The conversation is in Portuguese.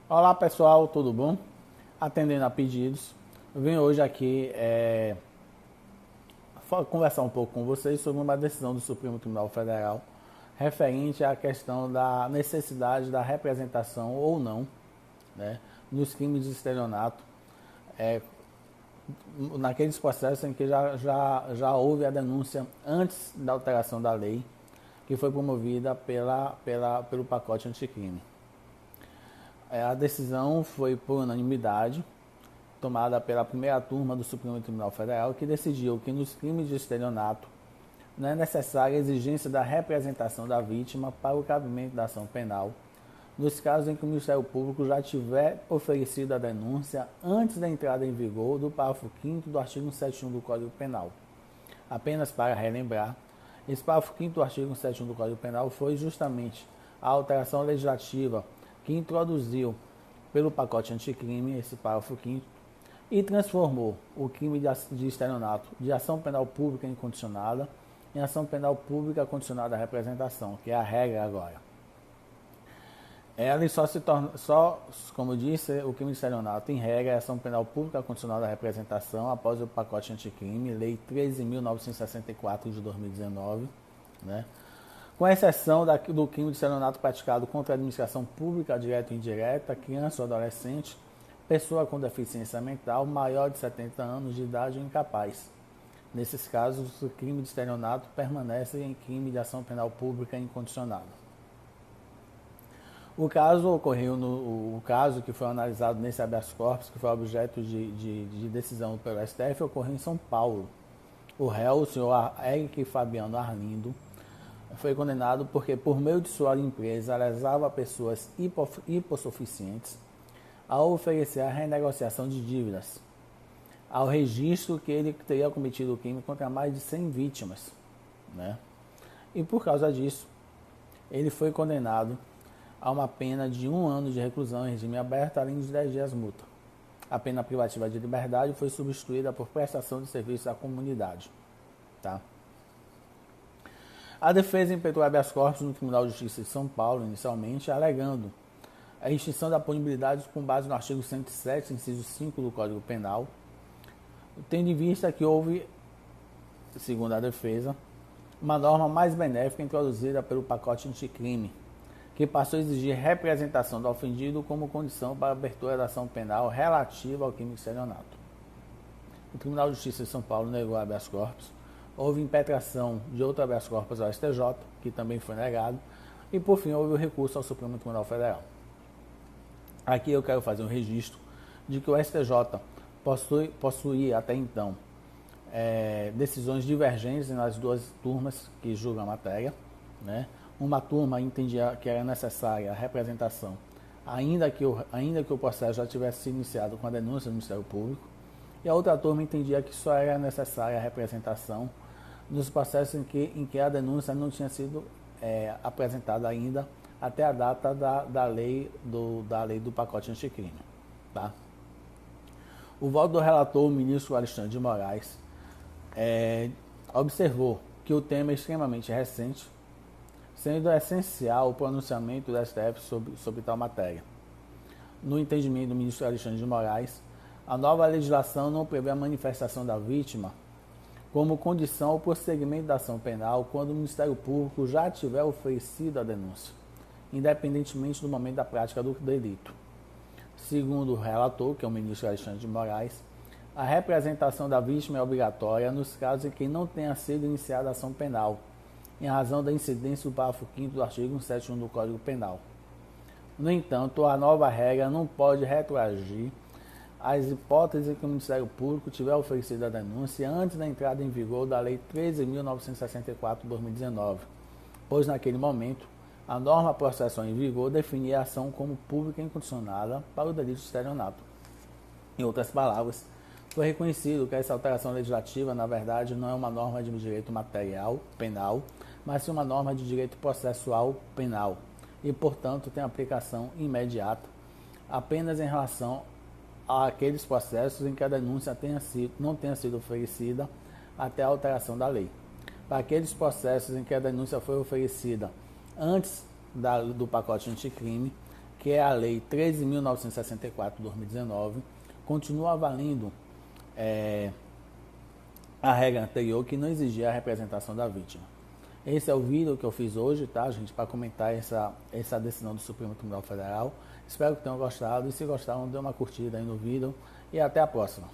Olá pessoal, tudo bom? Atendendo a pedidos, eu venho hoje aqui conversar um pouco com vocês sobre uma decisão do Supremo Tribunal Federal referente à questão da necessidade da representação ou não, né, nos crimes de estelionato, é, naqueles processos em que já houve a denúncia antes da alteração da lei, que foi promovida pelo pacote anticrime. A decisão foi por unanimidade, tomada pela primeira turma do Supremo Tribunal Federal, que decidiu que nos crimes de estelionato não é necessária a exigência da representação da vítima para o cabimento da ação penal, nos casos em que o Ministério Público já tiver oferecido a denúncia antes da entrada em vigor do parágrafo 5º do artigo 171 do Código Penal. Apenas para relembrar, esse parágrafo 5º do artigo 171 do Código Penal foi justamente a alteração legislativa que introduziu pelo pacote anticrime esse parágrafo 5º e transformou o crime de estelionato de ação penal pública incondicionada em ação penal pública condicionada à representação, que é a regra agora. Ela só se torna, como eu disse, o crime de estelionato em regra é ação penal pública condicionada à representação após o pacote anticrime, Lei 13.964 de 2019, né? Com exceção do crime de estelionato praticado contra a administração pública, direta ou indireta, criança ou adolescente, pessoa com deficiência mental, maior de 70 anos de idade ou incapaz. Nesses casos, o crime de estelionato permanece em crime de ação penal pública incondicionada. O caso que foi analisado nesse habeas corpus, que foi objeto de decisão pelo STF, ocorreu em São Paulo. O réu, o senhor Eric Fabiano Arlindo, foi condenado porque, por meio de sua empresa, lesava pessoas hipossuficientes ao oferecer a renegociação de dívidas, ao registro que ele teria cometido o crime contra mais de 100 vítimas, né? E por causa disso, ele foi condenado a uma pena de 1 ano de reclusão em regime aberto, além de 10 dias multa. A pena privativa de liberdade foi substituída por prestação de serviço à comunidade, tá? A defesa impetrou habeas corpus no Tribunal de Justiça de São Paulo, inicialmente, alegando a extinção da punibilidade com base no artigo 107, inciso 5 do Código Penal, tendo em vista que houve, segundo a defesa, uma norma mais benéfica introduzida pelo pacote anticrime, que passou a exigir representação do ofendido como condição para a abertura da ação penal relativa ao crime de estelionato. O Tribunal de Justiça de São Paulo negou habeas corpus. Houve impetração de outro habeas corpus ao STJ, que também foi negado, e por fim houve o recurso ao Supremo Tribunal Federal. Aqui eu quero fazer um registro de que o STJ possuía até então decisões divergentes nas duas turmas que julgam a matéria, né? Uma turma entendia que era necessária a representação, ainda que o processo já tivesse sido iniciado com a denúncia do Ministério Público, e a outra turma entendia que só era necessária a representação nos processos em que a denúncia não tinha sido apresentada ainda até a data da lei do pacote anticrime. Tá? O voto do relator, o ministro Alexandre de Moraes, observou que o tema é extremamente recente, sendo essencial o pronunciamento do STF sobre tal matéria. No entendimento do ministro Alexandre de Moraes, a nova legislação não prevê a manifestação da vítima como condição ao prosseguimento da ação penal quando o Ministério Público já tiver oferecido a denúncia, independentemente do momento da prática do delito. Segundo o relator, que é o ministro Alexandre de Moraes, a representação da vítima é obrigatória nos casos em que não tenha sido iniciada a ação penal, em razão da incidência do parágrafo 5º do artigo 171 do Código Penal. No entanto, a nova regra não pode retroagir às hipóteses em que o Ministério Público tiver oferecido a denúncia antes da entrada em vigor da Lei 13.964 de 2019, pois naquele momento a norma processual em vigor definia a ação como pública incondicionada para o delito de estelionato. Em outras palavras, foi reconhecido que essa alteração legislativa, na verdade, não é uma norma de direito material penal, mas sim uma norma de direito processual penal e, portanto, tem aplicação imediata apenas em relação àqueles processos em que a denúncia não tenha sido oferecida até a alteração da lei. Para aqueles processos em que a denúncia foi oferecida antes do pacote anticrime, que é a Lei 13.964 de 2019, continua valendo a regra anterior que não exigia a representação da vítima. Esse é o vídeo que eu fiz hoje, tá, gente, para comentar essa decisão do Supremo Tribunal Federal. Espero que tenham gostado e se gostaram, dê uma curtida aí no vídeo e até a próxima.